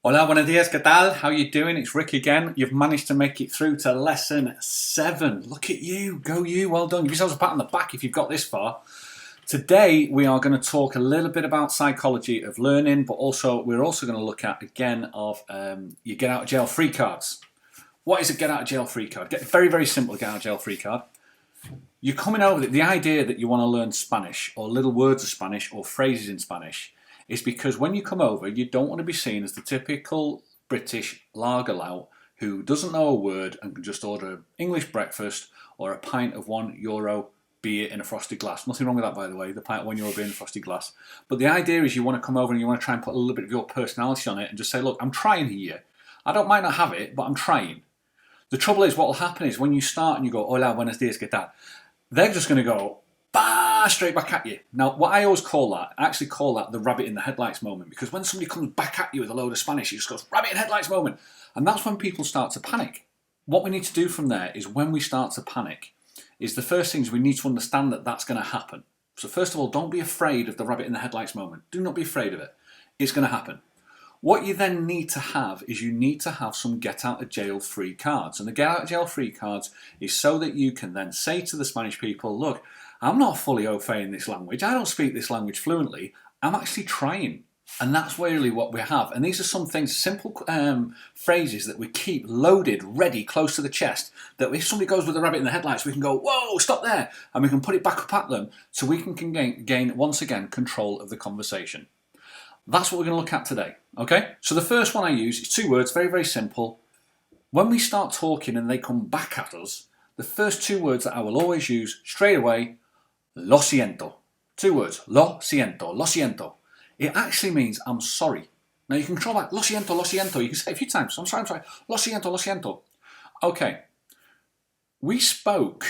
Hola, buenos dias, ¿qué tal? How you doing? It's Rick again. You've managed to make it through to lesson 7. Look at you, go you, well done. Give yourselves a pat on the back if you've got this far. Today we are going to talk a little bit about psychology of learning, but we're also going to look at again of your get out of jail free cards. What is a get out of jail free card? Very, very simple get out of jail free card. You're coming over the idea that you want to learn Spanish or little words of Spanish or phrases in Spanish is because when you come over, you don't want to be seen as the typical British lager lout who doesn't know a word and can just order an English breakfast or a pint of €1 beer in a frosted glass. Nothing wrong with that, by the way, the pint of €1 beer in a frosted glass. But the idea is you want to come over and you want to try and put a little bit of your personality on it and just say, look, I'm trying here. I might not have it, but I'm trying. The trouble is what will happen is when you start and you go, hola, buenos dias, ¿qué tal? They're just going to go, straight back at you. Now, what I always call that, I actually call that the rabbit in the headlights moment, because when somebody comes back at you with a load of Spanish, it just goes, rabbit in headlights moment. And that's when people start to panic. What we need to do from there is when we start to panic, is the first thing is we need to understand that that's going to happen. So first of all, don't be afraid of the rabbit in the headlights moment. Do not be afraid of it. It's going to happen. What you then need to have is you need to have some get out of jail free cards. And the get out of jail free cards is so that you can then say to the Spanish people, look, I'm not fully au fait in this language. I don't speak this language fluently. I'm actually trying. And that's really what we have. And these are some things, simple phrases that we keep loaded, ready, close to the chest, that if somebody goes with a rabbit in the headlights, we can go, whoa, stop there. And we can put it back up at them so we can gain once again, control of the conversation. That's what we're going to look at today, okay? So the first one I use is 2 words, very, very simple. When we start talking and they come back at us, the first 2 words that I will always use straight away, lo siento. 2 words, lo siento, lo siento. It actually means I'm sorry. Now you can control that, lo siento, lo siento. You can say it a few times, I'm sorry, lo siento, lo siento. Okay, we spoke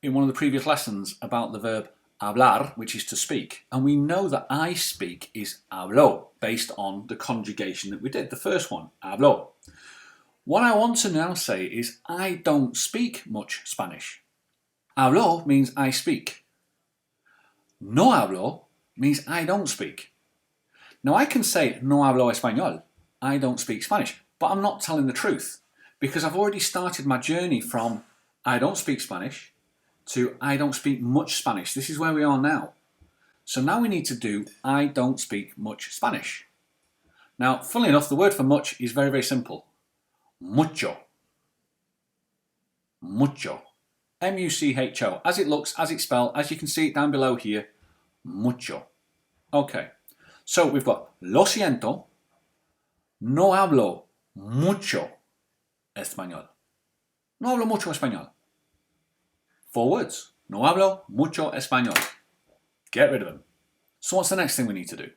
in one of the previous lessons about the verb hablar, which is to speak, and we know that I speak is hablo, based on the conjugation that we did, the first one, hablo. What I want to now say is I don't speak much Spanish. Hablo means I speak. No hablo means I don't speak. Now I can say no hablo español, I don't speak Spanish, but I'm not telling the truth because I've already started my journey from I don't speak Spanish to I don't speak much Spanish. This is where we are now. So now we need to do I don't speak much Spanish. Now, funnily enough, the word for much is very, very simple. Mucho. Mucho. M-U-C-H-O. As it looks, as it's spelled, as you can see it down below here, mucho. Okay. So we've got lo siento, no hablo mucho español. No hablo mucho español. 4 words. No hablo mucho español. Get rid of them. So what's the next thing we need to do?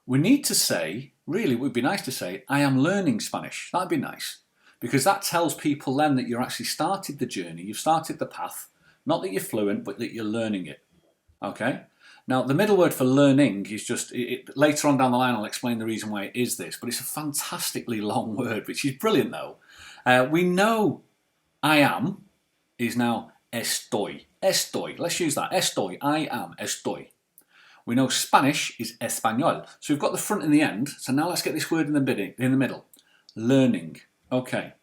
We need to say, really it would be nice to say, I am learning Spanish. That'd be nice. Because that tells people then that you're actually started the journey, you've started the path. Not that you're fluent, but that you're learning it. Okay? Now, the middle word for learning is just, later on down the line I'll explain the reason why it is this, but it's a fantastically long word, which is brilliant though. We know I am is now Estoy. Estoy. Let's use that. Estoy. I am. Estoy. We know Spanish is español. So we've got the front and the end. So now let's get this word in the middle. Learning. Okay.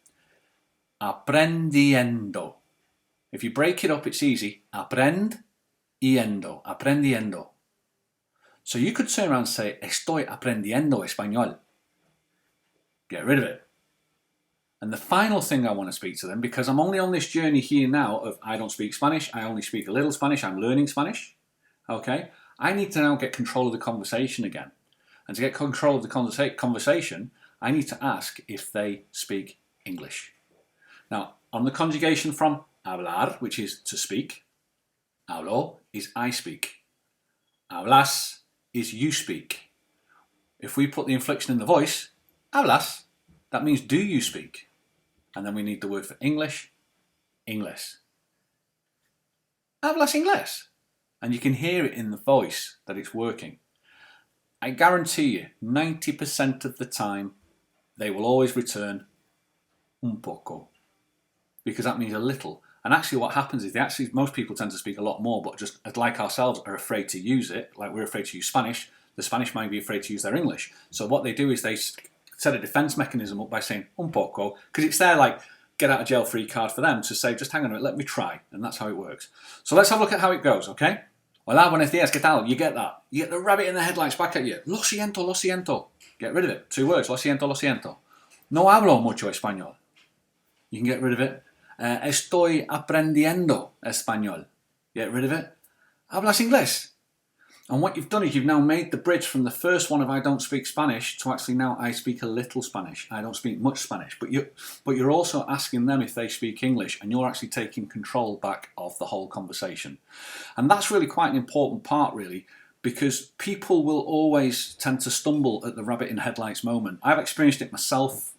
Aprendiendo. If you break it up, it's easy. Aprendiendo. Aprendiendo. So you could turn around and say, Estoy aprendiendo español. Get rid of it. And the final thing I want to speak to them, because I'm only on this journey here now of I don't speak Spanish, I only speak a little Spanish, I'm learning Spanish, okay? I need to now get control of the conversation again. And to get control of the conversation, I need to ask if they speak English. Now, on the conjugation from hablar, which is to speak, hablo is I speak. Hablas is you speak. If we put the inflection in the voice, hablas, that means do you speak? And then we need the word for English, Inglés. Hablas inglés. And you can hear it in the voice that it's working. I guarantee you, 90% of the time, they will always return un poco. Because that means a little. And actually what happens is most people tend to speak a lot more, but just like ourselves are afraid to use it, like we're afraid to use Spanish, the Spanish might be afraid to use their English. So what they do is they set a defence mechanism up by saying un poco, because it's their like get out of jail free card for them to say, just hang on a minute, let me try, and that's how it works. So let's have a look at how it goes, okay? Hola, buenos días, ¿qué tal? You get that. You get the rabbit in the headlights back at you. Lo siento, lo siento. Get rid of it. 2 words, lo siento, lo siento. No hablo mucho español. You can get rid of it. Estoy aprendiendo español. Get rid of it. Hablas inglés. And what you've done is you've now made the bridge from the first one of I don't speak Spanish to actually now I speak a little Spanish. I don't speak much Spanish. But you're also asking them if they speak English, and you're actually taking control back of the whole conversation. And that's really quite an important part, really, because people will always tend to stumble at the rabbit in headlights moment. I've experienced it myself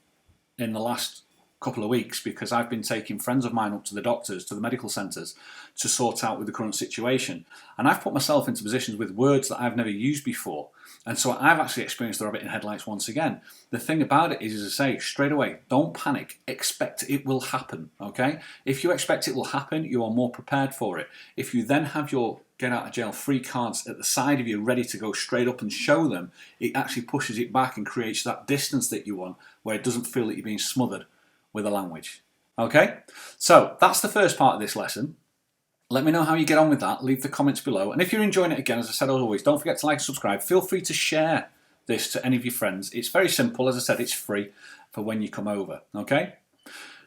in the last couple of weeks because I've been taking friends of mine up to the doctors, to the medical centres, to sort out with the current situation. And I've put myself into positions with words that I've never used before. And so I've actually experienced the rabbit in headlights once again. The thing about it is, as I say, straight away, don't panic. Expect it will happen, okay? If you expect it will happen, you are more prepared for it. If you then have your get out of jail free cards at the side of you ready to go straight up and show them, it actually pushes it back and creates that distance that you want where it doesn't feel that you're being smothered with a language. Okay, so that's the first part of this lesson. Let me know how you get on with that. Leave the comments below. And if you're enjoying it, again, as I said, as always, don't forget to like and subscribe. Feel free to share this to any of your friends. It's very simple. As I said, it's free for when you come over. Okay,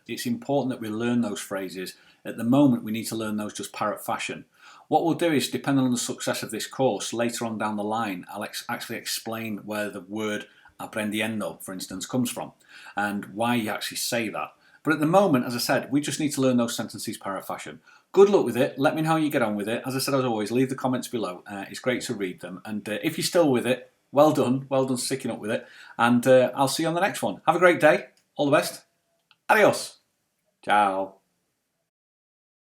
it's important that we learn those phrases. At the moment, we need to learn those just parrot fashion. What we'll do is, depending on the success of this course, later on down the line, I'll actually explain where the word aprendiendo, for instance, comes from and why you actually say that. But at the moment, as I said, we just need to learn those sentences parrot fashion. Good luck with it. Let me know how you get on with it. As I said, as always, leave the comments below. It's great to read them. And if you're still with it, well done sticking up with it. And I'll see you on the next one. Have a great day. All the best. Adios. Ciao.